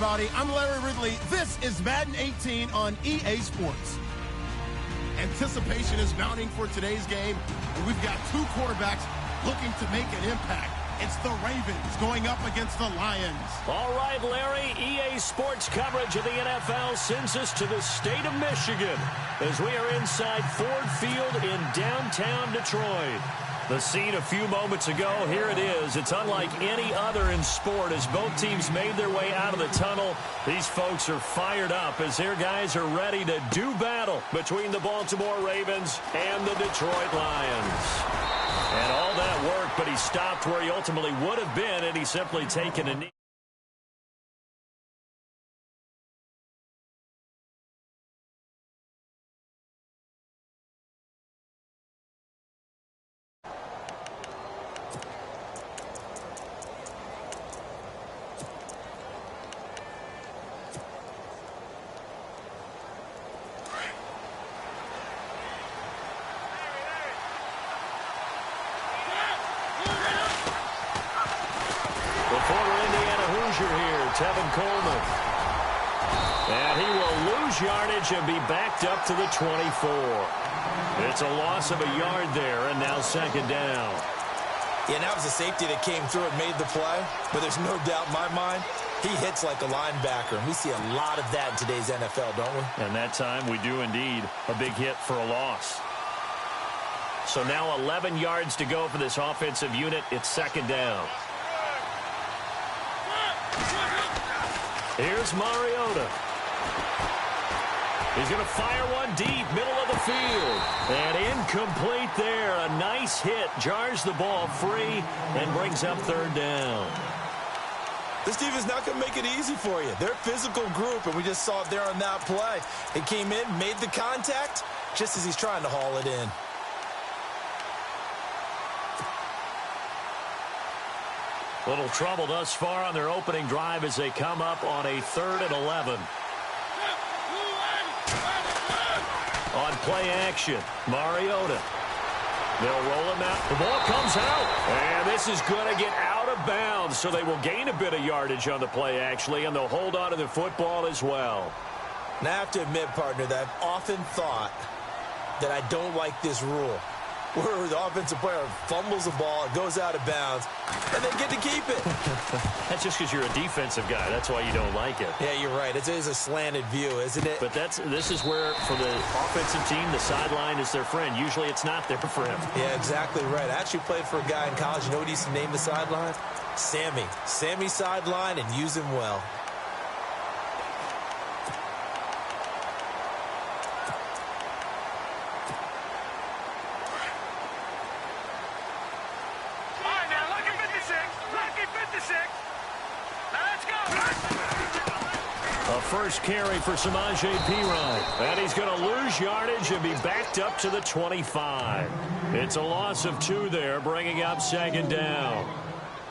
everybody. I'm Larry Ridley. This is Madden 18 on EA Sports. Anticipation is mounting for today's game, and we've got two quarterbacks looking to make an impact. It's the Ravens going up against the Lions. All right, Larry, EA Sports coverage of the NFL sends us to the state of Michigan as we are inside Ford Field in downtown Detroit. The scene a few moments ago, here it is. It's unlike any other in sport as both teams made their way out of the tunnel. These folks are fired up as their guys are ready to do battle between the Baltimore Ravens and the Detroit Lions. And all that work, but he stopped where he ultimately would have been had he simply taken a knee. Tevin Coleman. And he will lose yardage and be backed up to the 24. It's a loss of a yard there, and now second down. Yeah, and that was a safety that came through and made the play. But there's no doubt in my mind, he hits like a linebacker. And we see a lot of that in today's NFL, don't we? And that time we do indeed. A big hit for a loss. So now 11 yards to go for this offensive unit. It's second down. Here's Mariota. He's going to fire one deep, middle of the field. And incomplete there. A nice hit. Jars the ball free and brings up third down. This defense not going to make it easy for you. They're a physical group, and we just saw it there on that play. He came in, made the contact, just as he's trying to haul it in. Little trouble thus far on their opening drive as they come up on a 3rd and 11. On play action, Mariota. They'll roll him out. The ball comes out. And this is going to get out of bounds, so they will gain a bit of yardage on the play, actually, and they'll hold on to the football as well. Now, I have to admit, partner, that I've often thought that I don't like this rule, where the offensive player fumbles the ball, it goes out of bounds, and they get to keep it. That's just because you're a defensive guy. That's why you don't like it. Yeah, you're right. It is a slanted view, isn't it? But this is where, for the offensive team, the sideline is their friend. Usually it's not there for him. Yeah, exactly right. I actually played for a guy in college. You know what he used to name the sideline? Sammy. Sammy sideline, and use him well. First carry for Samaje Perine. And he's going to lose yardage and be backed up to the 25. It's a loss of 2 there, bringing up second down.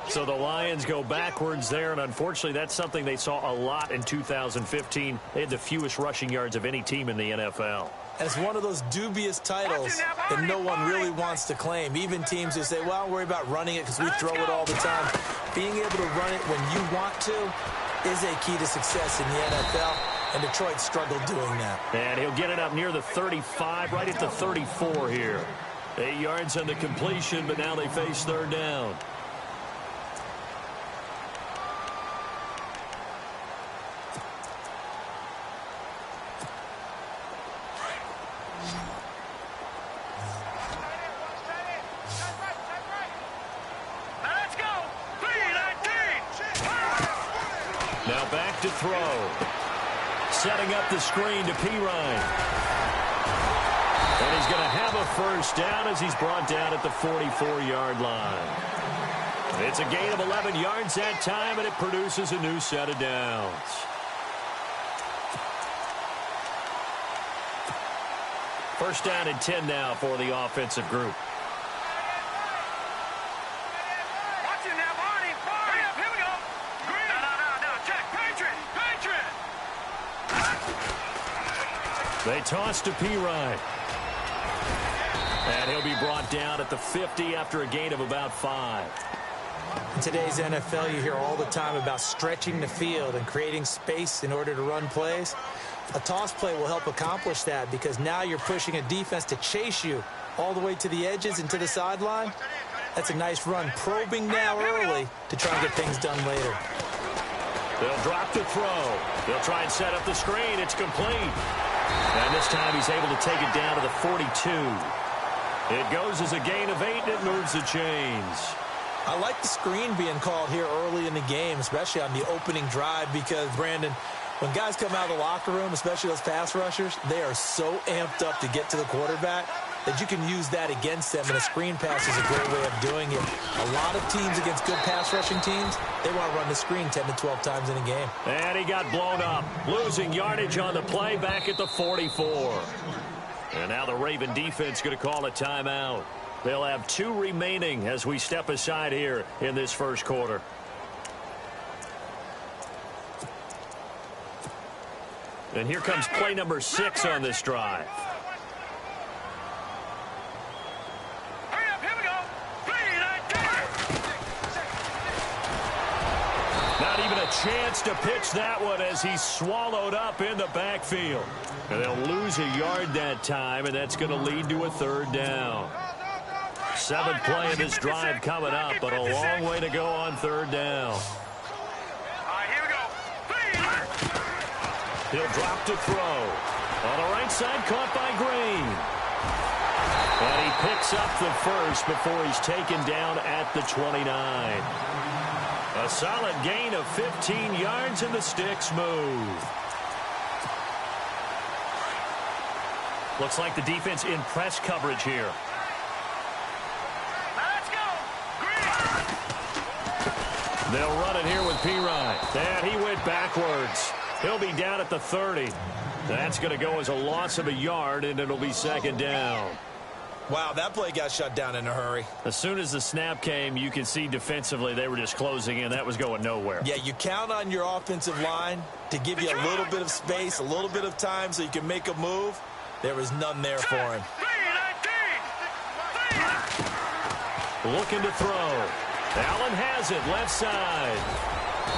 So the Lions go backwards there, and unfortunately that's something they saw a lot in 2015. They had the fewest rushing yards of any team in the NFL. And it's one of those dubious titles that no one really wants to claim. Even teams who say, well, I'll worry about running it because we throw it all the time. Being able to run it when you want to is a key to success in the NFL, and Detroit struggled doing that. And he'll get it up near the 35, right at the 34 here. 8 yards on the completion, but now they face third down. Now back to throw. Setting up the screen to Perine. And he's going to have a first down as he's brought down at the 44-yard line. It's a gain of 11 yards that time, and it produces a new set of downs. First down and 10 now for the offensive group. They toss to Perine. And he'll be brought down at the 50 after a gain of about 5. In today's NFL, you hear all the time about stretching the field and creating space in order to run plays. A toss play will help accomplish that because now you're pushing a defense to chase you all the way to the edges and to the sideline. That's a nice run, probing now early to try and get things done later. They'll drop the throw. They'll try and set up the screen. It's complete. And this time he's able to take it down to the 42. It goes as a gain of 8, and it moves the chains. I like the screen being called here early in the game, especially on the opening drive, because, Brandon, when guys come out of the locker room, especially those pass rushers, they are so amped up to get to the quarterback that you can use that against them, and a screen pass is a great way of doing it. A lot of teams against good pass rushing teams, they want to run the screen 10 to 12 times in a game. And he got blown up, losing yardage on the play back at the 44. And now the Raven defense going to call a timeout. They'll have 2 remaining as we step aside here in this first quarter. And here comes play number 6 on this drive. Not even a chance to pitch that one as he's swallowed up in the backfield. And they'll lose a yard that time, and that's going to lead to a 3rd down. 7th play of this drive coming up, but a long way to go on 3rd down. He'll drop to throw. On the right side, caught by Green. And he picks up the first before he's taken down at the 29. A solid gain of 15 yards, and the sticks move. Looks like the defense in press coverage here. Let's go! Green! They'll run it here with Pirine. And he went backwards. He'll be down at the 30. That's going to go as a loss of a yard, and it'll be 2nd down. Wow, that play got shut down in a hurry. As soon as the snap came, you can see defensively they were just closing in. That was going nowhere. Yeah, you count on your offensive line to give you a little bit of space, a little bit of time so you can make a move. There was none there for him. Looking to throw. Allen has it, left side.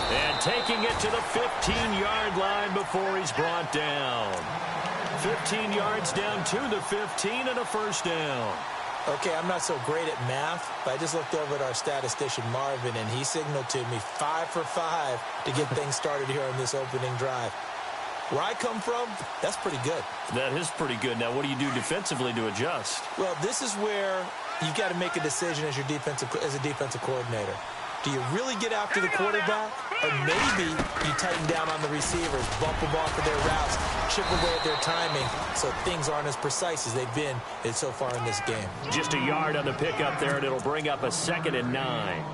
And taking it to the 15-yard line before he's brought down. 15 yards down to the 15 and a 1st down. Okay, I'm not so great at math, but I just looked over at our statistician, Marvin, and he signaled to me 5 for 5 to get things started here on this opening drive. Where I come from, that's pretty good. That is pretty good. Now, what do you do defensively to adjust? Well, this is where you've got to make a decision as a defensive coordinator. Do you really get after the quarterback? Or maybe you tighten down on the receivers, bump them off of their routes, chip away at their timing so things aren't as precise as they've been so far in this game. Just a yard on the pickup there, and it'll bring up a 2nd and 9.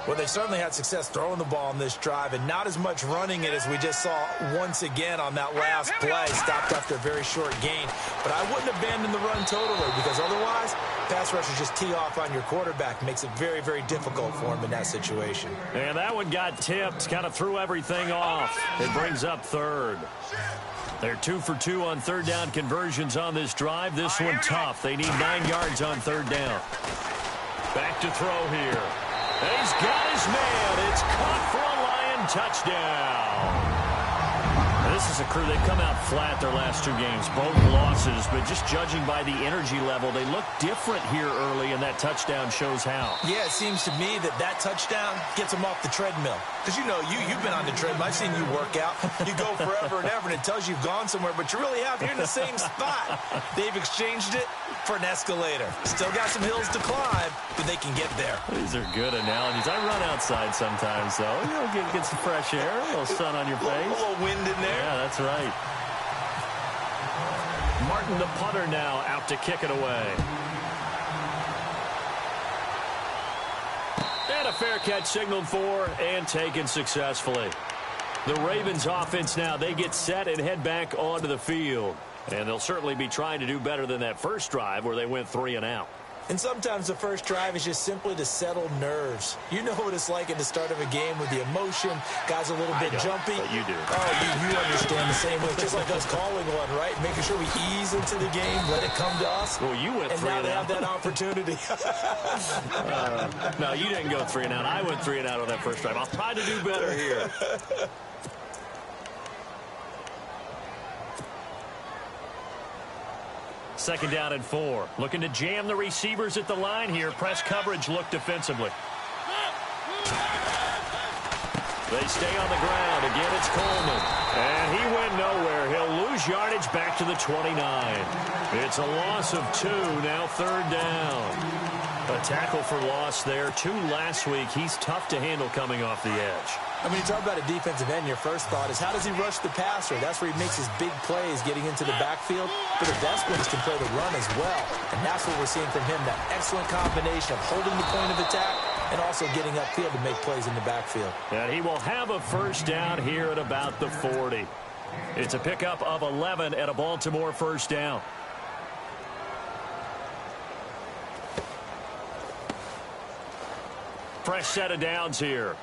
Well, they've certainly had success throwing the ball on this drive and not as much running it as we just saw once again on that last play. Stopped after a very short gain. But I wouldn't abandon the run totally because otherwise, pass rushers just tee off on your quarterback. Makes it very, very difficult for him in that situation. And that one got tipped, kind of threw everything off. It brings up 3rd. They're 2 for 2 on 3rd down conversions on this drive. This one tough. They need 9 yards on 3rd down. Back to throw here. And he's got his man. It's caught for a Lion touchdown. This is a crew, they've come out flat their last 2 games, both losses, but just judging by the energy level, they look different here early, and that touchdown shows how. Yeah, it seems to me that touchdown gets them off the treadmill. Because you know, you've been on the treadmill. I've seen you work out. You go forever and ever, and it tells you you've gone somewhere, but you really have. You're in the same spot. They've exchanged it for an escalator. Still got some hills to climb, but they can get there. These are good analogies. I run outside sometimes, though. You know, get some fresh air, a little sun on your face. A little wind in there. Yeah, that's right. Martin, the punter, now out to kick it away. And a fair catch signaled for and taken successfully. The Ravens offense now, they get set and head back onto the field. And they'll certainly be trying to do better than that first drive where they went 3 and out. And sometimes the first drive is just simply to settle nerves. You know what it's like at the start of a game with the emotion. Guys are a little bit jumpy. But you do. Oh, you understand the same way. Just like us calling one, right? Making sure we ease into the game, let it come to us. Well, you went 3 and out. And now they have that opportunity. No, you didn't go 3 and out. I went 3 and out on that first drive. I'll try to do better here. Second down and 4. Looking to jam the receivers at the line here. Press coverage look defensively. They stay on the ground. Again, it's Coleman. And he went nowhere. He'll lose yardage back to the 29. It's a loss of 2. Now 3rd down. A tackle for loss there. 2 last week. He's tough to handle coming off the edge. I mean, you talk about a defensive end, your first thought is how does he rush the passer? That's where he makes his big plays getting into the backfield. But the best ones can play the run as well. And that's what we're seeing from him, that excellent combination of holding the point of attack and also getting upfield to make plays in the backfield. And he will have a first down here at about the 40. It's a pickup of 11 at a Baltimore first down. Fresh set of downs here.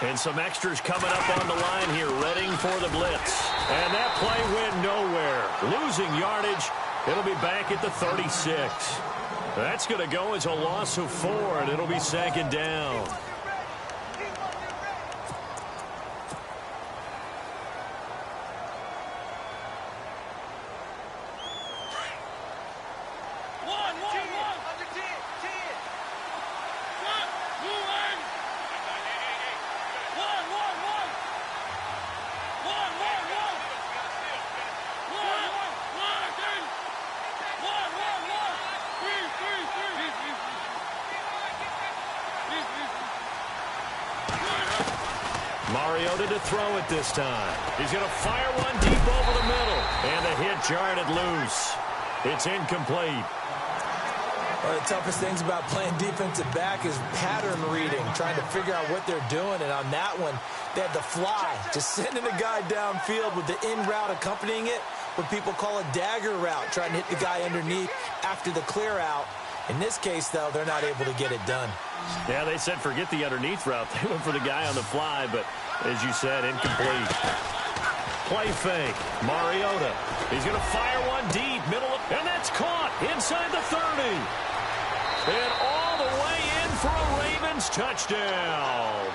And some extras coming up on the line here, readying for the blitz. And that play went nowhere. Losing yardage. It'll be back at the 36. That's going to go as a loss of 4, and it'll be 2nd down. To throw it this time. He's going to fire one deep over the middle. And the hit jarred loose. It's incomplete. One of the toughest things about playing defensive back is pattern reading, trying to figure out what they're doing. And on that one, they had the fly, just sending a guy downfield with the in route accompanying it, what people call a dagger route, trying to hit the guy underneath after the clear out. In this case, though, they're not able to get it done. Yeah, they said forget the underneath route. They went for the guy on the fly, but as you said, incomplete. Play fake. Mariota. He's going to fire one deep, middle, and that's caught inside the 30. And all the way in for a Ravens touchdown.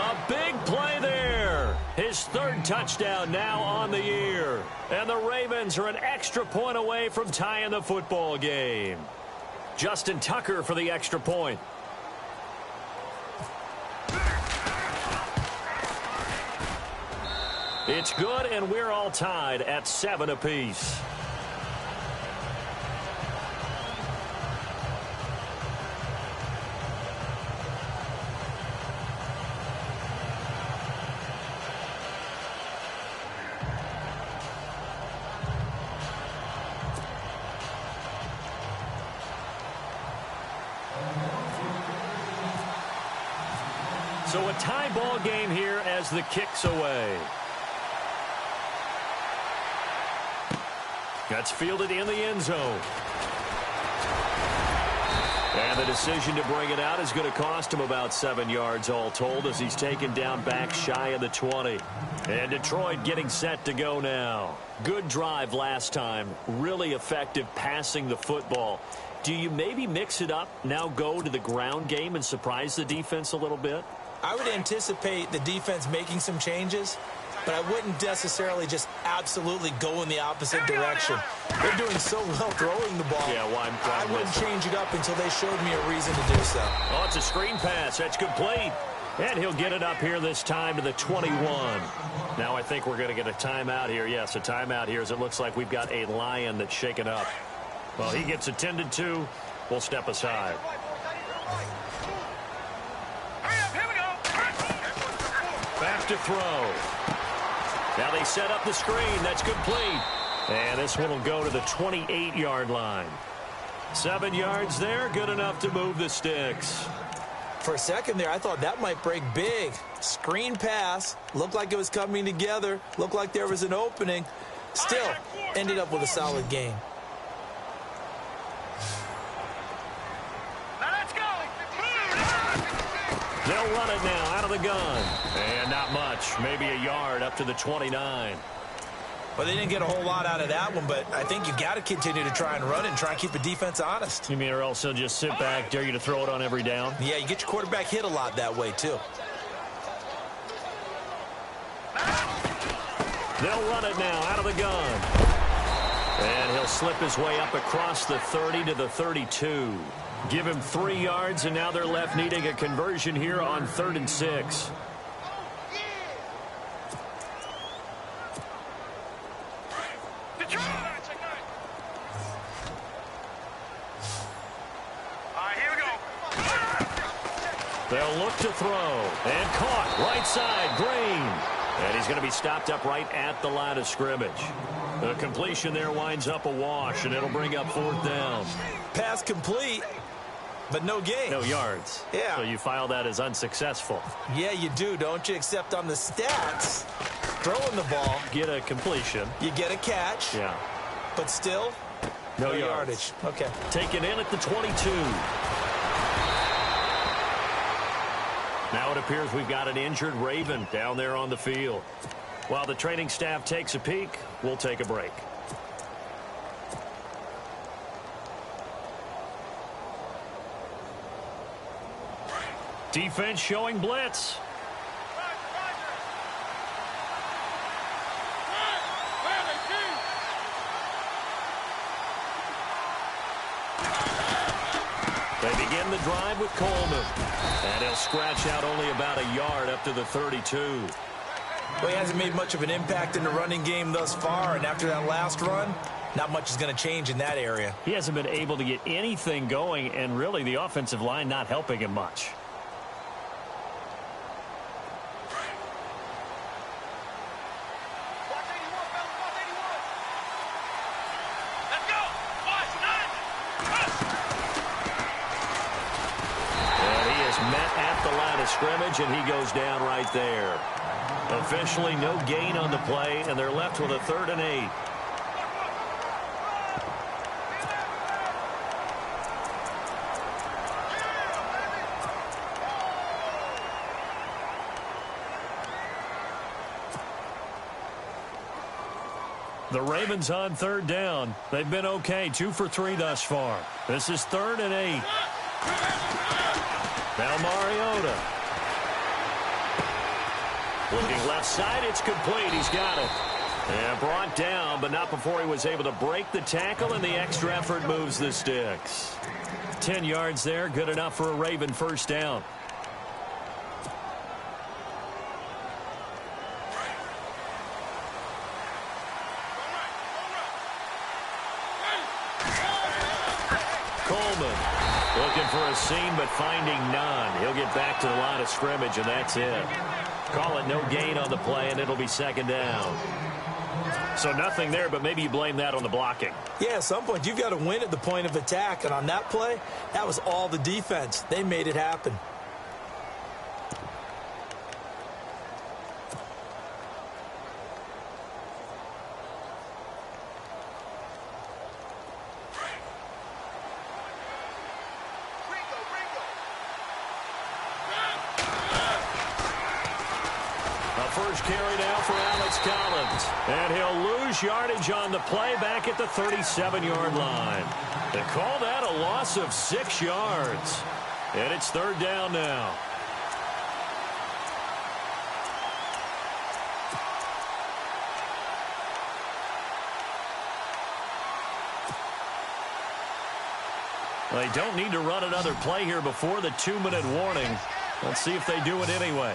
A big play there. His 3rd touchdown now on the year. And the Ravens are an extra point away from tying the football game. Justin Tucker for the extra point. It's good, and we're all tied at 7 apiece. So a tie ball game here as the kick's away. That's fielded in the end zone. And the decision to bring it out is going to cost him about 7 yards all told as he's taken down back shy of the 20. And Detroit getting set to go now. Good drive last time. Really effective passing the football. Do you maybe mix it up, now go to the ground game and surprise the defense a little bit? I would anticipate the defense making some changes, but I wouldn't necessarily just absolutely go in the opposite direction. They're doing so well throwing the ball. Yeah, why I wouldn't change it up until they showed me a reason to do so. Oh, it's a screen pass. That's complete. And he'll get it up here this time to the 21. Now I think we're going to get a timeout here. Yes, a timeout here as it looks like we've got a Lion that's shaken up. Well, he gets attended to. We'll step aside. Back to throw. Now they set up the screen. That's complete. And this one will go to the 28-yard line. 7 yards there. Good enough to move the sticks. For a second there, I thought that might break big. Screen pass. Looked like it was coming together. Looked like there was an opening. Still, ended up with a solid game. Now let's go. They'll run it now out of the gun. And not much. Maybe a yard up to the 29. Well, they didn't get a whole lot out of that one, but I think you got to continue to try and run and try and keep the defense honest. You mean or else he'll just sit back, dare you to throw it on every down? Yeah, you get your quarterback hit a lot that way, too. They'll run it now out of the gun. And he'll slip his way up across the 30 to the 32. Give him 3 yards, and now they're left needing a conversion here on 3rd and 6. They'll look to throw. And caught. Right side. Green. And he's going to be stopped up right at the line of scrimmage. The completion there winds up a wash, and it'll bring up 4th down. Pass complete, but no gain. No yards. Yeah. So you file that as unsuccessful. Yeah, you do, don't you? Except on the stats, throwing the ball. Get a completion. You get a catch. Yeah. But still, no yardage. Okay. Taken in at the 22. Now it appears we've got an injured Raven down there on the field. While the training staff takes a peek, we'll take a break. Defense showing blitz. They begin the drive with Coleman. And he'll scratch out only about a yard up to the 32. Well, he hasn't made much of an impact in the running game thus far, and after that last run, not much is going to change in that area. He hasn't been able to get anything going, and really the offensive line not helping him much. Scrimmage, and he goes down right there. Officially no gain on the play, and they're left with a 3rd and 8. The Ravens on 3rd down. They've been okay, 2 for 3 thus far. This is 3rd and 8. Now Mariota. Looking left side, it's complete. He's got it. And brought down, but not before he was able to break the tackle, and the extra effort moves the sticks. 10 yards there, good enough for a Raven 1st down. Coleman looking for a seam, but finding none. He'll get back to the line of scrimmage, and that's it. Call it no gain on the play, and it'll be 2nd down. So nothing there, but maybe you blame that on the blocking. Yeah, at some point, you've got to win at the point of attack, and on that play, that was all the defense. They made it happen. First carry now for Alex Collins. And he'll lose yardage on the play back at the 37-yard line. They call that a loss of 6 yards. And it's 3rd down now. They don't need to run another play here before the 2-minute warning. Let's see if they do it anyway.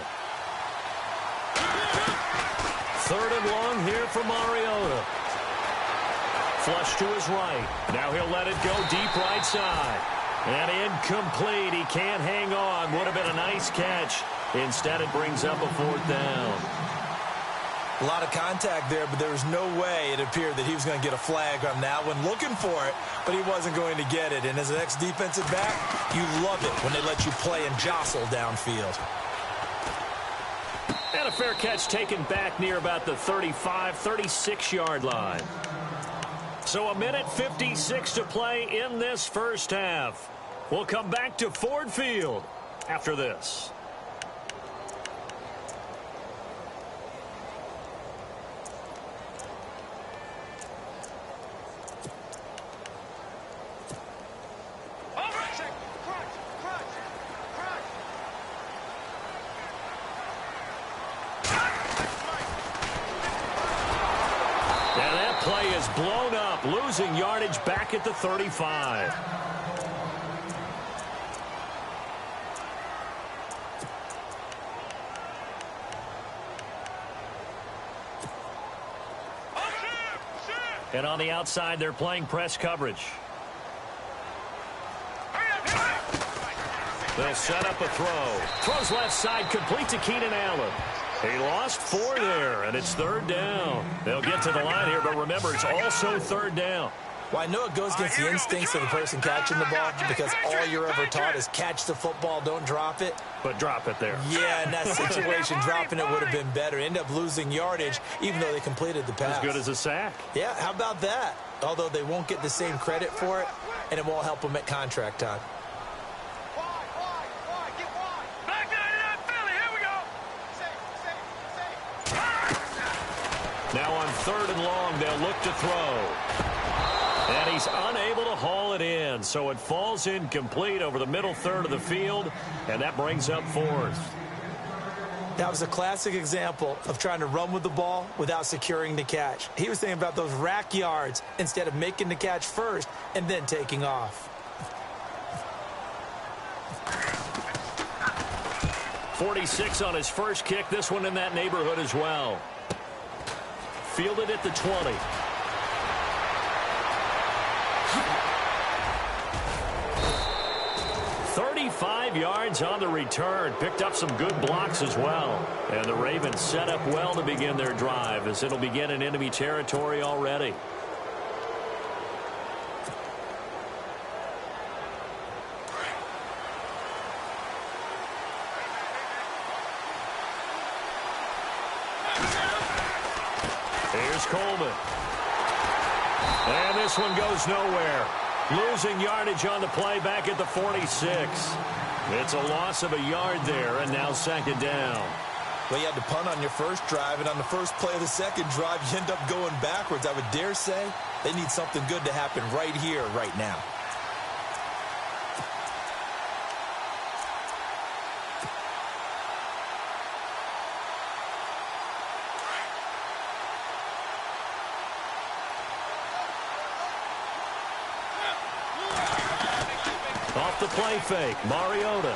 3rd and long here for Mariota. Flush to his right. Now he'll let it go deep right side. And incomplete. He can't hang on. Would have been a nice catch. Instead, it brings up a 4th down. A lot of contact there, but there was no way it appeared that he was going to get a flag on that one. Looking for it, but he wasn't going to get it. And as an ex-defensive back, you love it when they let you play and jostle downfield. And And a fair catch taken back near about the 35, 36-yard line. So 1:56 to play in this first half. We'll come back to Ford Field after this. Play is blown up, losing yardage back at the 35. And on the outside, they're playing press coverage. They'll set up a throw. Throws left side, complete to Keenan Allen. He lost 4 there, and it's 3rd down. They'll get to the line here, but remember, it's also 3rd down. Well, I know it goes against the instincts of the person catching the ball because all you're ever taught is catch the football, don't drop it. But drop it there. Yeah, in that situation, dropping it would have been better. End up losing yardage, even though they completed the pass. As good as a sack. Yeah, how about that? Although they won't get the same credit for it, and it won't help them at contract time. Now on 3rd and long, they'll look to throw. And he's unable to haul it in, so it falls incomplete over the middle third of the field, and that brings up 4th. That was a classic example of trying to run with the ball without securing the catch. He was thinking about those rack yards instead of making the catch first and then taking off. 46 on his first kick, this one in that neighborhood as well. Fielded at the 20. Yards on the return. Picked up some good blocks as well. And the Ravens set up well to begin their drive as it'll begin in enemy territory already. Here's Coleman. And this one goes nowhere. Losing yardage on the play back at the 46. It's a loss of a yard there, and now 2nd down. Well, you had to punt on your first drive, and on the first play of the second drive, you end up going backwards. I would dare say they need something good to happen right here, right now. Off the play fake, Mariota.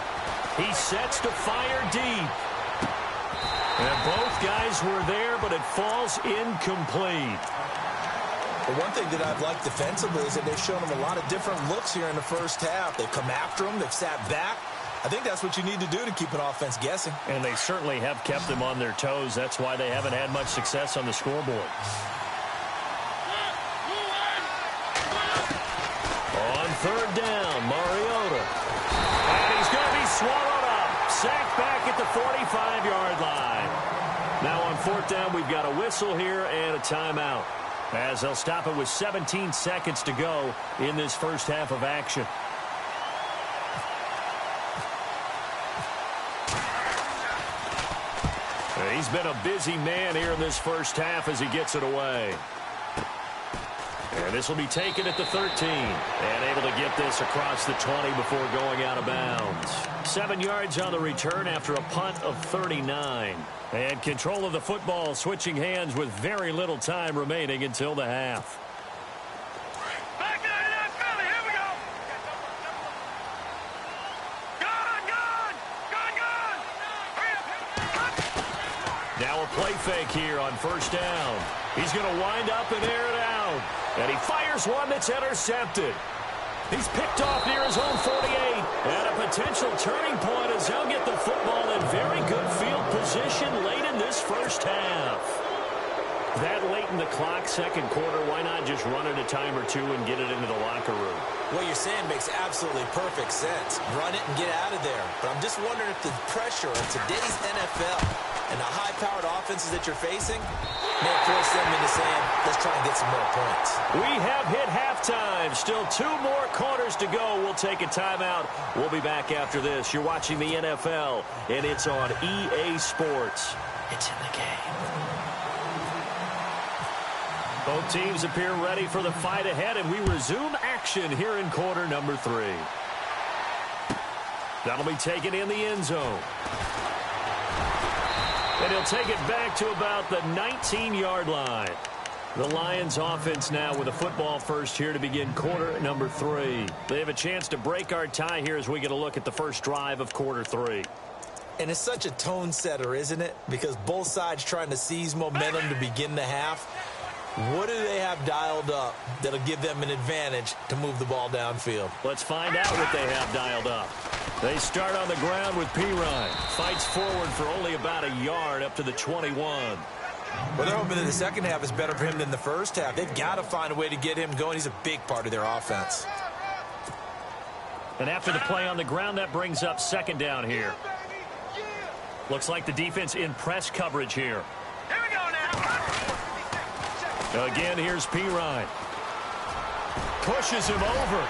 He sets to fire deep. And both guys were there, but it falls incomplete. The one thing that I've liked defensively is that they've shown them a lot of different looks here in the first half. They've come after them. They've sat back. I think that's what you need to do to keep an offense guessing. And they certainly have kept them on their toes. That's why they haven't had much success on the scoreboard. On 3rd down, Mariota. And he's going to be swallowed up. Sacked back at the 45-yard line. Now on 4th down, we've got a whistle here and a timeout, as they'll stop it with 17 seconds to go in this first half of action. He's been a busy man here in this first half as he gets it away. And this will be taken at the 13. And able to get this across the 20 before going out of bounds. 7 yards on the return after a punt of 39. And control of the football switching hands with very little time remaining until the half. Back in that Philly, here we go. Gone. Now a play fake here on 1st down. He's going to wind up and air it out. And he fires one that's intercepted. He's picked off near his own 48. And a potential turning point as he'll get the football in very good field position late in this first half. That late in the clock, second quarter, why not just run it a time or two and get it into the locker room? What you're saying makes absolutely perfect sense. Run it and get out of there. But I'm just wondering if the pressure of today's NFL and the high-powered offenses that you're facing may force them into saying, let's try and get some more points. We have hit halftime. Still 2 more quarters to go. We'll take a timeout. We'll be back after this. You're watching the NFL, and it's on EA Sports. It's in the game. Both teams appear ready for the fight ahead, and we resume action here in quarter number 3. That'll be taken in the end zone. And he'll take it back to about the 19-yard line. The Lions offense now with a football first here to begin quarter number 3. They have a chance to break our tie here as we get a look at the first drive of quarter 3. And it's such a tone setter, isn't it? Because both sides trying to seize momentum to begin the half. What do they have dialed up that'll give them an advantage to move the ball downfield? Let's find out what they have dialed up. They start on the ground with Pirine. Fights forward for only about a yard up to the 21. Well, they're hoping that the second half is better for him than the first half. They've got to find a way to get him going. He's a big part of their offense. And after the play on the ground, that brings up second down here. Looks like the defense in press coverage here. Here we go now. Again, here's Pirine. Pushes him over.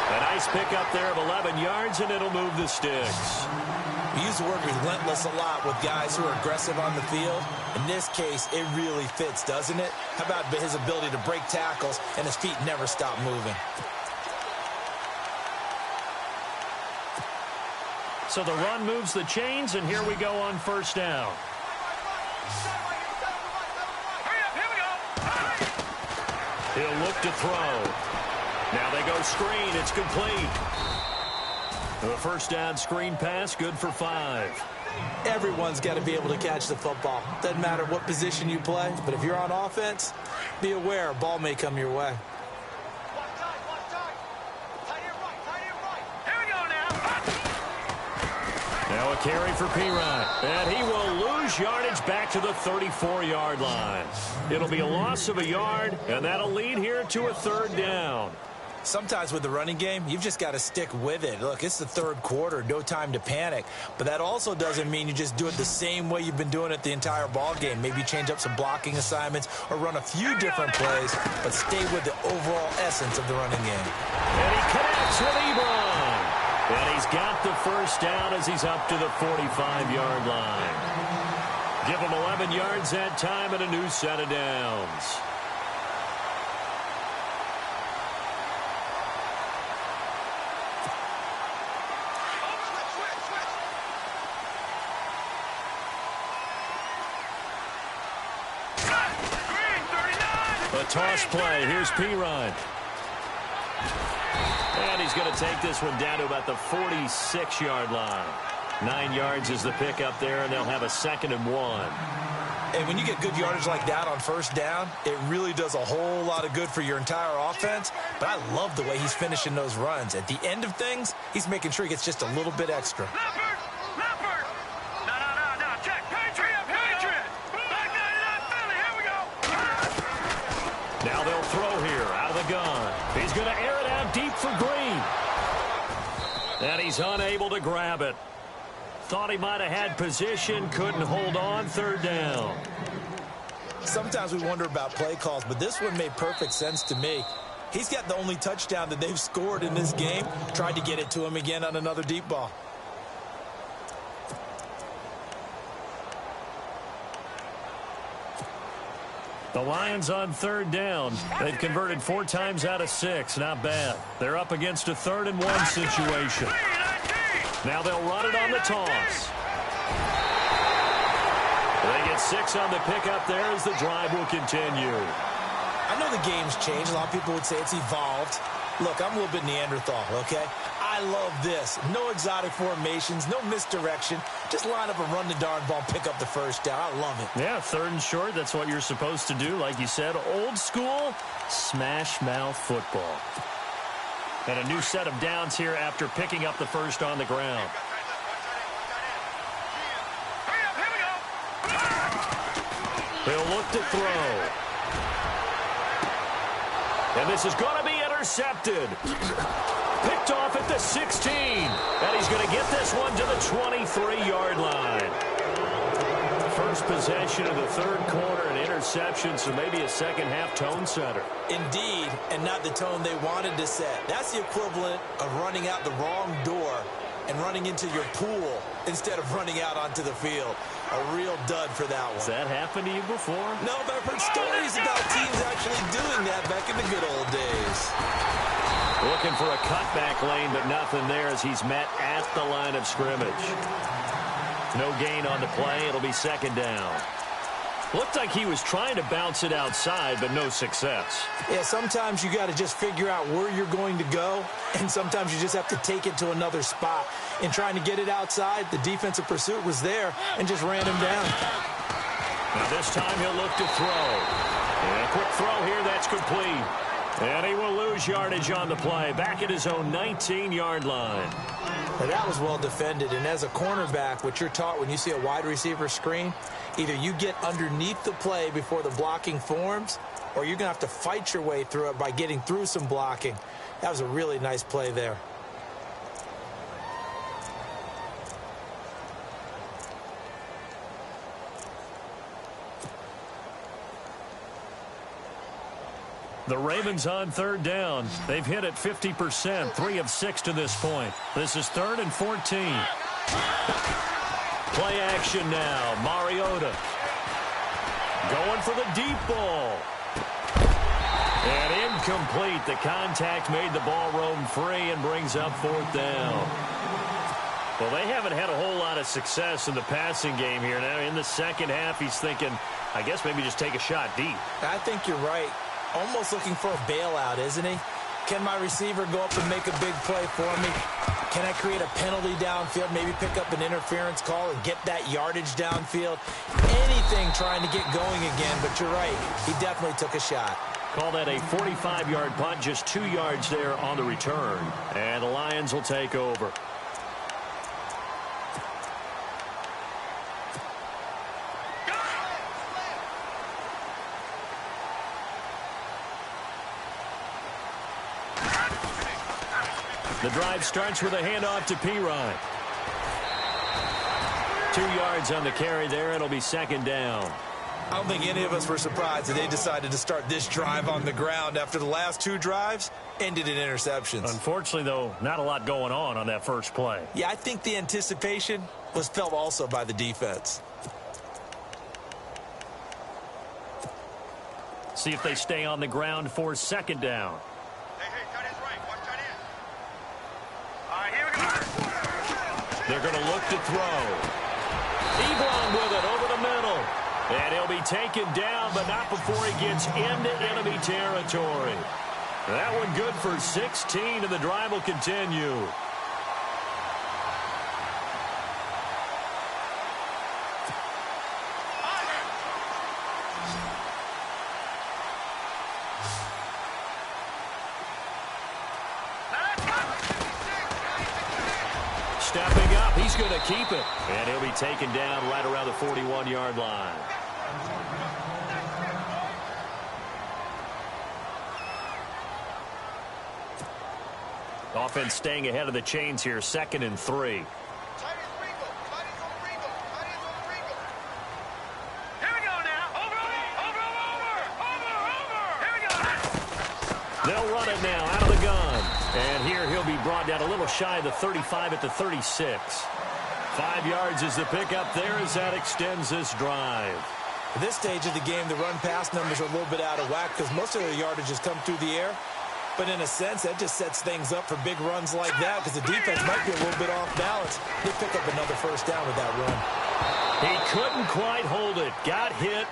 A nice pickup there of 11 yards, and it'll move the sticks. We use the word relentless a lot with guys who are aggressive on the field. In this case, it really fits, doesn't it? How about his ability to break tackles and his feet never stop moving? So the run moves the chains, and here we go on first down. Hurry up, here we go. He'll look to throw. Now they go screen. It's complete. The first down screen pass, good for 5. Everyone's got to be able to catch the football. Doesn't matter what position you play, but if you're on offense, be aware a ball may come your way. Here we go now. Now a carry for Pirine. And he will lose yardage back to the 34-yard line. It'll be a loss of a yard, and that'll lead here to a third down. Sometimes with the running game, you've just got to stick with it. Look, it's the third quarter, no time to panic. But that also doesn't mean you just do it the same way you've been doing it the entire ball game. Maybe change up some blocking assignments or run a few different plays, but stay with the overall essence of the running game. And he connects with Ebron. And he's got the first down as he's up to the 45-yard line. Give him 11 yards that time and a new set of downs. A toss play. Here's Pirine. And he's going to take this one down to about the 46-yard line. 9 yards is the pickup there, and they'll have a 2nd and 1. And when you get good yardage like that on first down, it really does a whole lot of good for your entire offense. But I love the way he's finishing those runs. At the end of things, he's making sure he gets just a little bit extra. Leopard! Leopard! No. Check. Patriot! Patriot! Back 99 Philly. Here we go. Now they'll throw here out of the gun. He's going to air it out deep for Green. And he's unable to grab it. Thought he might have had position, couldn't hold on, third down. Sometimes we wonder about play calls, but this one made perfect sense to me. He's got the only touchdown that they've scored in this game. Tried to get it to him again on another deep ball. The Lions on third down. They've converted 4 times out of 6. Not bad. They're up against a 3rd and 1 situation. Now they'll run it on the toss. They get 6 on the pickup there as the drive will continue. I know the game's changed. A lot of people would say it's evolved. Look, I'm a little bit Neanderthal, okay? I love this. No exotic formations, no misdirection. Just line up and run the darn ball, pick up the first down. I love it. Yeah, 3rd and short. That's what you're supposed to do. Like you said, old school smash mouth football. And a new set of downs here after picking up the first on the ground. Hurry up, here we go. He'll look to throw. And this is going to be intercepted. Picked off at the 16. And he's going to get this one to the 23-yard line. first possession of the third quarter, an interception, so maybe a second-half tone setter. Indeed, and not the tone they wanted to set. That's the equivalent of running out the wrong door and running into your pool instead of running out onto the field. A real dud for that one. Has that happened to you before? No, but I've heard stories about teams actually doing that back in the good old days. Looking for a cutback lane, but nothing there as he's met at the line of scrimmage. No gain on the play. It'll be second down. Looked like he was trying to bounce it outside, but no success. Yeah, sometimes you got to just figure out where you're going to go, and sometimes you just have to take it to another spot. In trying to get it outside, the defensive pursuit was there and just ran him down. Now this time he'll look to throw. And a quick throw here, that's complete. And he will lose yardage on the play, back at his own 19-yard line. Now that was well defended, and as a cornerback, what you're taught when you see a wide receiver screen, either you get underneath the play before the blocking forms, or you're going to have to fight your way through it by getting through some blocking. That was a really nice play there. The Ravens on third down. They've hit it 50%, 3 of 6 to this point. This is 3rd and 14. Play action now. Mariota going for the deep ball. And incomplete. The contact made the ball roam free and brings up 4th down. Well, they haven't had a whole lot of success in the passing game here. Now in the second half, he's thinking, I guess maybe just take a shot deep. I think you're right. Almost looking for a bailout, isn't he? Can my receiver go up and make a big play for me? Can I create a penalty downfield, maybe pick up an interference call and get that yardage downfield? Anything trying to get going again, but you're right. He definitely took a shot. Call that a 45-yard punt, just 2 yards there on the return. And the Lions will take over. The drive starts with a handoff to Pirine. 2 yards on the carry there. It'll be second down. I don't think any of us were surprised that they decided to start this drive on the ground after the last 2 drives ended in interceptions. Unfortunately, though, not a lot going on that first play. Yeah, I think the anticipation was felt also by the defense. See if they stay on the ground for second down. They're going to look to throw. Ebron with it over the middle. And he'll be taken down, but not before he gets into enemy territory. That one good for 16, and the drive will continue. Stepping up, he's going to keep it. And he'll be taken down right around the 41-yard line. Offense staying ahead of the chains here, 2nd and 3. They'll run it now out of the gun. And here he'll be brought down a little shy of the 35 at the 36. 5 yards is the pickup there as that extends this drive. At this stage of the game, the run-pass numbers are a little bit out of whack because most of the yardage has come through the air. But in a sense, that just sets things up for big runs like that because the defense might be a little bit off balance. They pick up another first down with that run. He couldn't quite hold it. Got hit.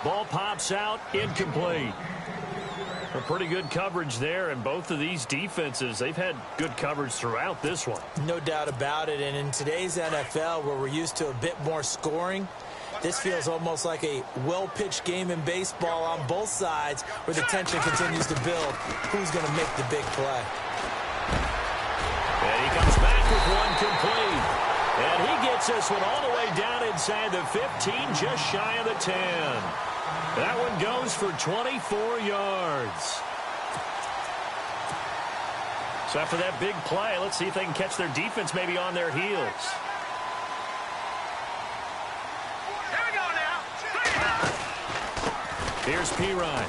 Ball pops out. Incomplete. A pretty good coverage there, and both of these defenses, they've had good coverage throughout this one. No doubt about it, and in today's NFL, where we're used to a bit more scoring, this feels almost like a well-pitched game in baseball on both sides where the tension continues to build. Who's going to make the big play? And he comes back with one complete. And he gets this one all the way down inside the 15, just shy of the 10. That one goes for 24 yards. So after that big play, let's see if they can catch their defense maybe on their heels. Here we go now. Here's Pirine.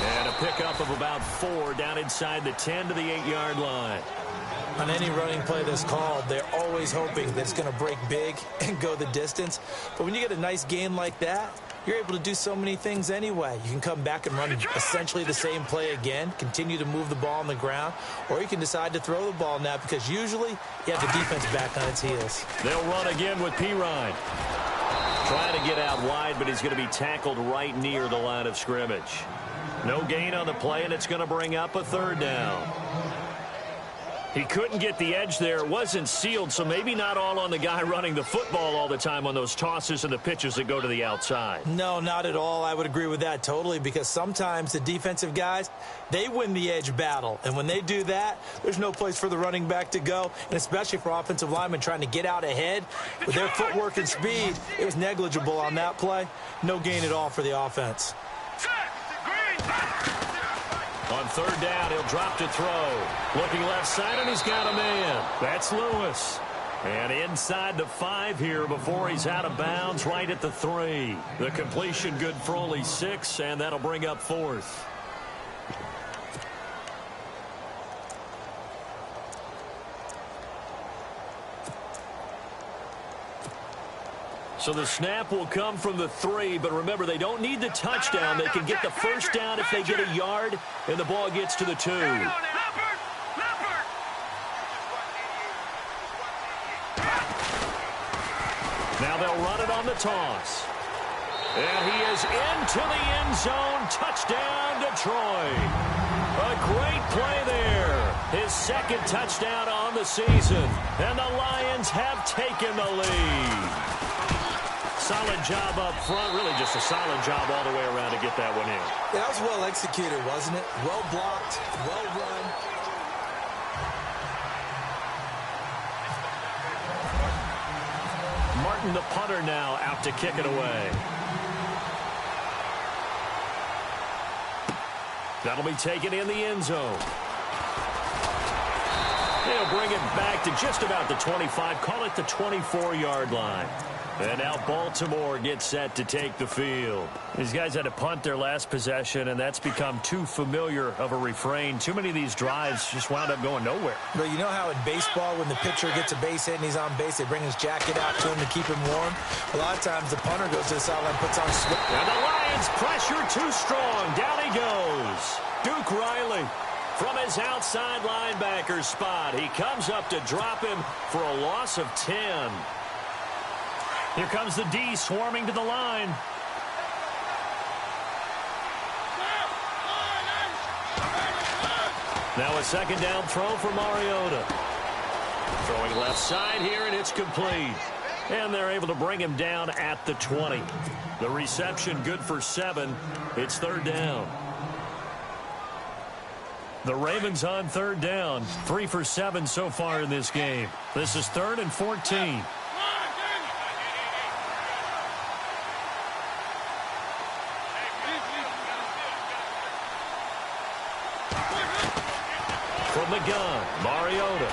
And a pickup of about 4 down inside the 10 to the 8-yard line. On any running play that's called, they're always hoping that it's going to break big and go the distance. But when you get a nice gain like that, you're able to do so many things anyway. You can come back and run essentially the same play again, continue to move the ball on the ground, or you can decide to throw the ball now because usually you have the defense back on its heels. They'll run again with Pirine. Trying to get out wide, but he's going to be tackled right near the line of scrimmage. No gain on the play, and it's going to bring up a 3rd down. He couldn't get the edge there. It wasn't sealed, so maybe not all on the guy running the football all the time on those tosses and the pitches that go to the outside. No, not at all. I would agree with that totally because sometimes the defensive guys, they win the edge battle. And when they do that, there's no place for the running back to go, and especially for offensive linemen trying to get out ahead. With their footwork and speed, it was negligible on that play. No gain at all for the offense. On 3rd down, he'll drop to throw. Looking left side, and he's got a man. That's Lewis. And inside the 5 here before he's out of bounds, right at the 3. The completion good for only 6, and that'll bring up 4th. So the snap will come from the 3, but remember, they don't need the touchdown. They can get the 1st down if they get a yard, and the ball gets to the 2. Now they'll run it on the toss. And he is into the end zone. Touchdown, Detroit. A great play there. His 2nd touchdown on the season. And the Lions have taken the lead. Solid job up front. Really just a solid job all the way around to get that one in. Yeah, that was well executed, wasn't it? Well blocked, well run. Martin, the punter, now out to kick it away. That'll be taken in the end zone. They'll bring it back to just about the 25. Call it the 24-yard line. And now Baltimore gets set to take the field. These guys had to punt their last possession, and that's become too familiar of a refrain. Too many of these drives just wound up going nowhere. But you know how in baseball, when the pitcher gets a base hit and he's on base, they bring his jacket out to him to keep him warm? A lot of times the punter goes to the sideline, puts on sweat. And the Lions pressure too strong. Down he goes. Duke Riley from his outside linebacker spot. He comes up to drop him for a loss of 10. Here comes the D swarming to the line. Now a 2nd down throw for Mariota. Throwing left side here, and it's complete. And they're able to bring him down at the 20. The reception good for 7. It's 3rd down. The Ravens on 3rd down. 3 for 7 so far in this game. This is 3rd and 14. From the gun, Mariota.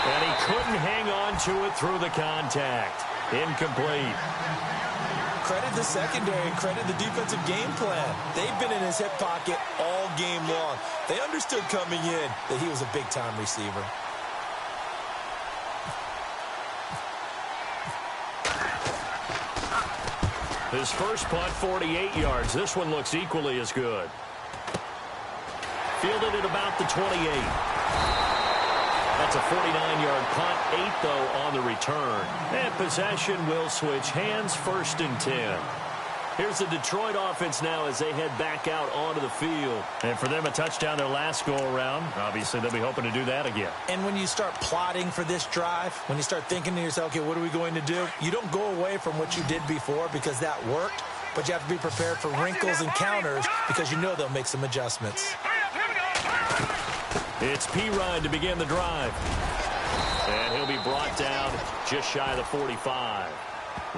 And he couldn't hang on to it through the contact. Incomplete. Credit the secondary and credit the defensive game plan. They've been in his hip pocket all game long. They understood coming in that he was a big-time receiver. His first punt, 48 yards. This one looks equally as good. Fielded at about the 28. That's a 49-yard punt, 8, though, on the return. And possession will switch hands, 1st and 10. Here's the Detroit offense now as they head back out onto the field. And for them, a touchdown their last go-around. Obviously, they'll be hoping to do that again. And when you start plotting for this drive, when you start thinking to yourself, okay, what are we going to do? You don't go away from what you did before because that worked, but you have to be prepared for wrinkles and counters because you know they'll make some adjustments. It's Pirine to begin the drive. And he'll be brought down just shy of the 45.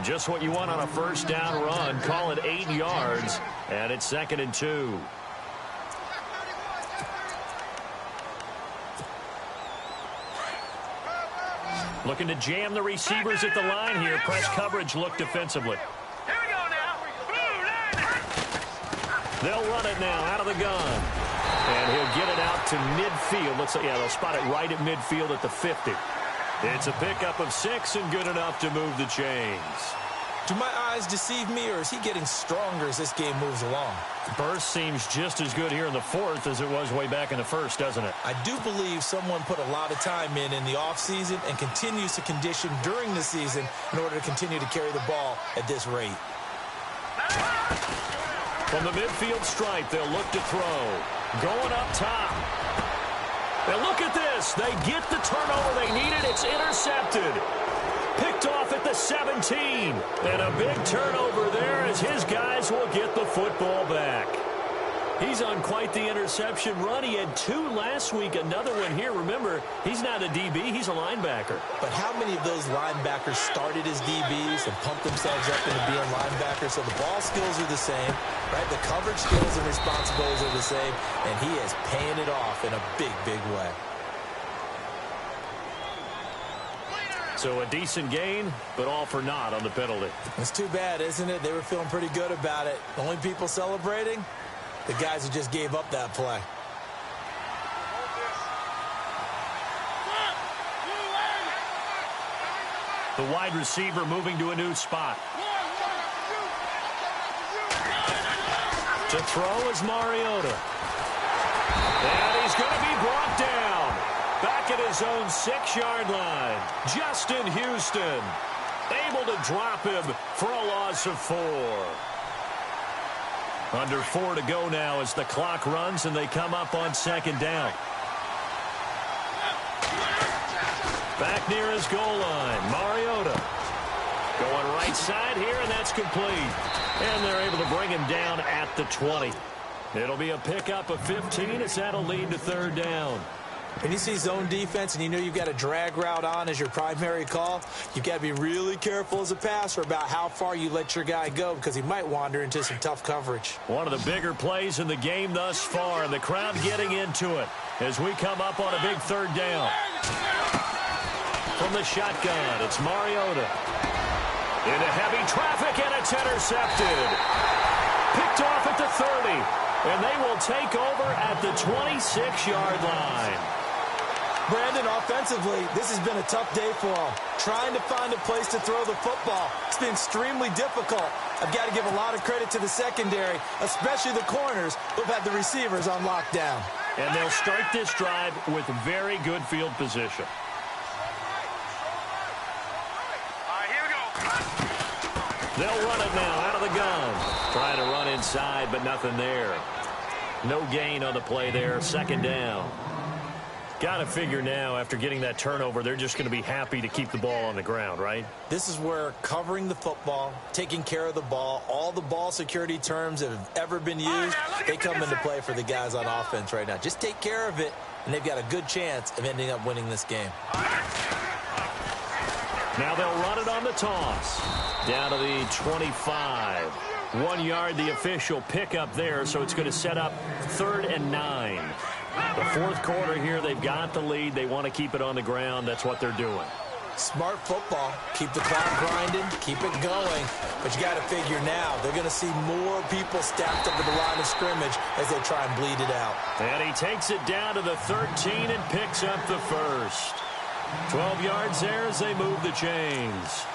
Just what you want on a 1st down run. Call it 8 yards. And it's 2nd and 2. Looking to jam the receivers at the line here. Press coverage look defensively. Here we go now. They'll run it now out of the gun. And he'll get it out to midfield. They'll spot it right at midfield at the 50. It's a pickup of 6 and good enough to move the chains. Do my eyes deceive me, or is he getting stronger as this game moves along? The burst seems just as good here in the fourth as it was way back in the first, doesn't it? I do believe someone put a lot of time in the offseason and continues to condition during the season in order to continue to carry the ball at this rate. From the midfield stripe, they'll look to throw. Going up top. Now look at this. They get the turnover they needed. It's intercepted. Picked off at the 17. And a big turnover there as his guys will get the football back. He's on quite the interception run. He had 2 last week, another one here. Remember, he's not a DB, he's a linebacker. But how many of those linebackers started as DBs and pumped themselves up into being linebackers? So the ball skills are the same, right? The coverage skills and responsibilities are the same, and he is paying it off in a big, big way. So a decent gain, but all for naught on the penalty. It's too bad, isn't it? They were feeling pretty good about it. The only people celebrating? The guys who just gave up that play. The wide receiver moving to a new spot. To throw is Mariota. And he's going to be brought down. Back at his own 6-yard line. Justin Houston able to drop him for a loss of 4. Under 4 to go now as the clock runs and they come up on 2nd down. Back near his goal line, Mariota. Going right side here, and that's complete. And they're able to bring him down at the 20. It'll be a pickup of 15 as that'll lead to 3rd down. When you see zone defense and you know you've got a drag route on as your primary call, you've got to be really careful as a passer about how far you let your guy go because he might wander into some tough coverage. One of the bigger plays in the game thus far, and the crowd getting into it as we come up on a big 3rd down. From the shotgun, it's Mariota. Into heavy traffic, and it's intercepted. Picked off at the 30, and they will take over at the 26-yard line. Brandon, offensively, this has been a tough day for him. Trying to find a place to throw the football. It's been extremely difficult. I've got to give a lot of credit to the secondary, especially the corners who've had the receivers on lockdown. And they'll start this drive with very good field position. They'll run it now out of the gun. Trying to run inside, but nothing there. No gain on the play there. 2nd down. Got to figure now, after getting that turnover, they're just going to be happy to keep the ball on the ground, right? This is where covering the football, taking care of the ball, all the ball security terms that have ever been used, they come into play for the guys on offense right now. Just take care of it, and they've got a good chance of ending up winning this game. Now they'll run it on the toss. Down to the 25. 1 yard, the official pickup there, so it's going to set up 3rd and 9. The 4th quarter here, they've got the lead. They want to keep it on the ground. That's what they're doing. Smart football. Keep the clock grinding. Keep it going. But you got to figure now, they're going to see more people stacked up at the line of scrimmage as they try and bleed it out. And he takes it down to the 13 and picks up the 1st. 12 yards there as they move the chains.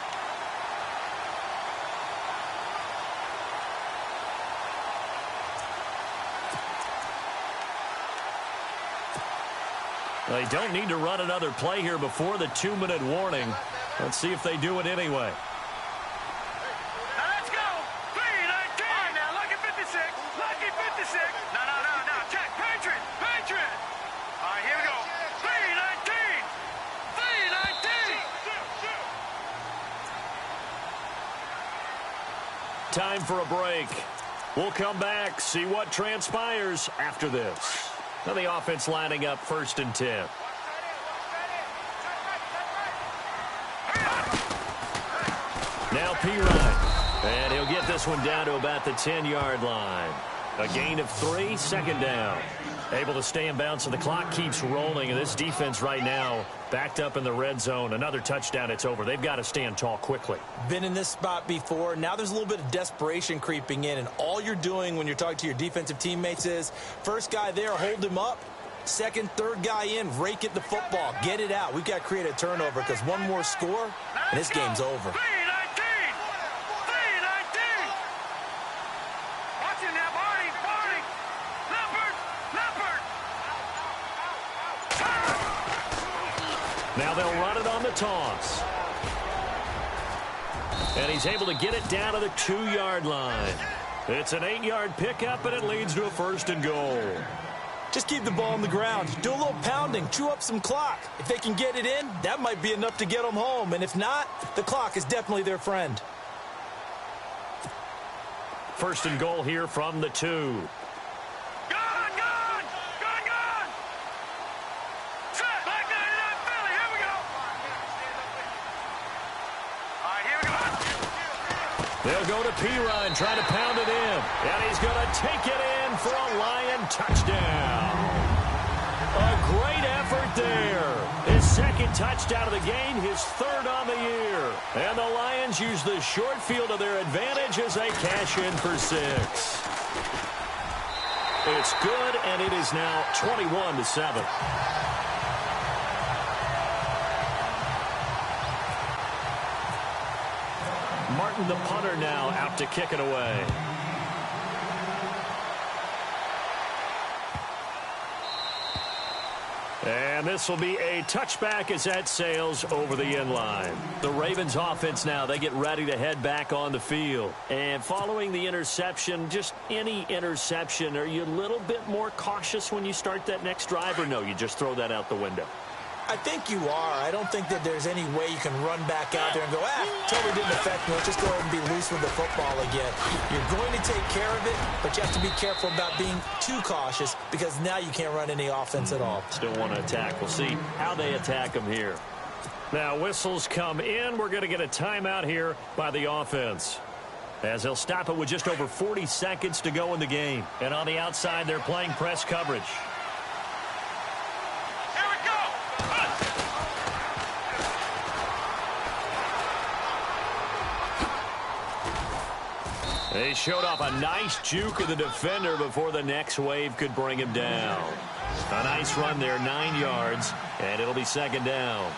They don't need to run another play here before the 2-minute warning. Let's see if they do it anyway. Now let's go. 3-19. All right, now, lucky 56. Lucky 56. No. Check. Patriot. All right, here we go. 3-19. 3-19. Time for a break. We'll come back, see what transpires after this. Now the offense lining up 1st and 10. Now P. Ryan. And he'll get this one down to about the 10-yard line. A gain of 3, second down. Able to stay in bounds, so the clock keeps rolling. And this defense right now backed up in the red zone. Another touchdown, it's over. They've got to stand tall quickly. Been in this spot before. Now there's a little bit of desperation creeping in. And all you're doing when you're talking to your defensive teammates is, first guy there, hold him up. Second, third guy in, rake at the football. Get it out. We've got to create a turnover because one more score, and this game's over. Now they'll run it on the toss. And he's able to get it down to the 2-yard line. It's an 8-yard pickup, and it leads to a 1st and goal. Just keep the ball on the ground. Do a little pounding. Chew up some clock. If they can get it in, that might be enough to get them home. And if not, the clock is definitely their friend. 1st and goal here from the 2. They'll go to Pirine, trying to pound it in. And he's going to take it in for a Lion touchdown. A great effort there. His 2nd touchdown of the game, his 3rd on the year. And the Lions use the short field to their advantage as they cash in for 6. It's good, and it is now 21-7. Martin, the punter, now out to kick it away. And this will be a touchback as that sails over the end line. The Ravens offense now, they get ready to head back on the field. And following the interception, just any interception, are you a little bit more cautious when you start that next drive, or no, you just throw that out the window? I think you are. I don't think that there's any way you can run back out there and go, totally didn't affect me. Let's just go ahead and be loose with the football again. You're going to take care of it, but you have to be careful about being too cautious because now you can't run any offense at all. Still want to attack. We'll see how they attack them here. Now whistles come in. We're going to get a timeout here by the offense, as they'll stop it with just over 40 seconds to go in the game. And on the outside, they're playing press coverage. They showed off a nice juke of the defender before the next wave could bring him down. A nice run there, 9 yards, and it'll be 2nd down.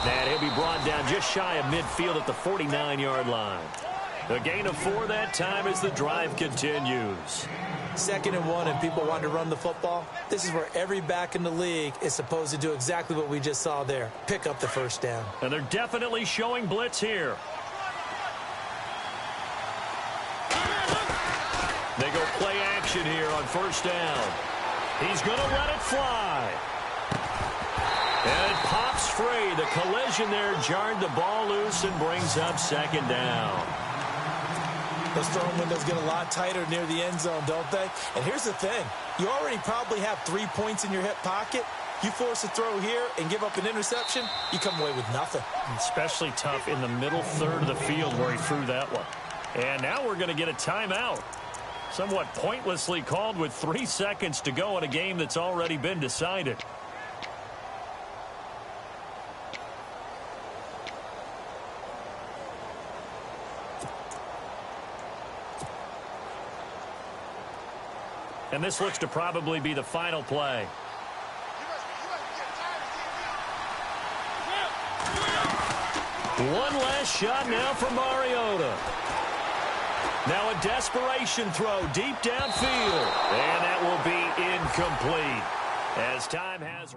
And he'll be brought down just shy of midfield at the 49-yard line. A gain of 4 that time as the drive continues. 2nd and 1 and people want to run the football. This is where every back in the league is supposed to do exactly what we just saw there. Pick up the 1st down. And they're definitely showing blitz here. They go play action here on 1st down. He's going to let it fly. And it pops free. The collision there jarred the ball loose and brings up 2nd down. Those throwing windows get a lot tighter near the end zone, don't they? And here's the thing. You already probably have 3 points in your hip pocket. You force a throw here and give up an interception, you come away with nothing. Especially tough in the middle third of the field where he threw that one. And now we're going to get a timeout. Somewhat pointlessly called with 3 seconds to go in a game that's already been decided. And this looks to probably be the final play. One last shot now for Mariota. Now a desperation throw deep downfield. And that will be incomplete as time has...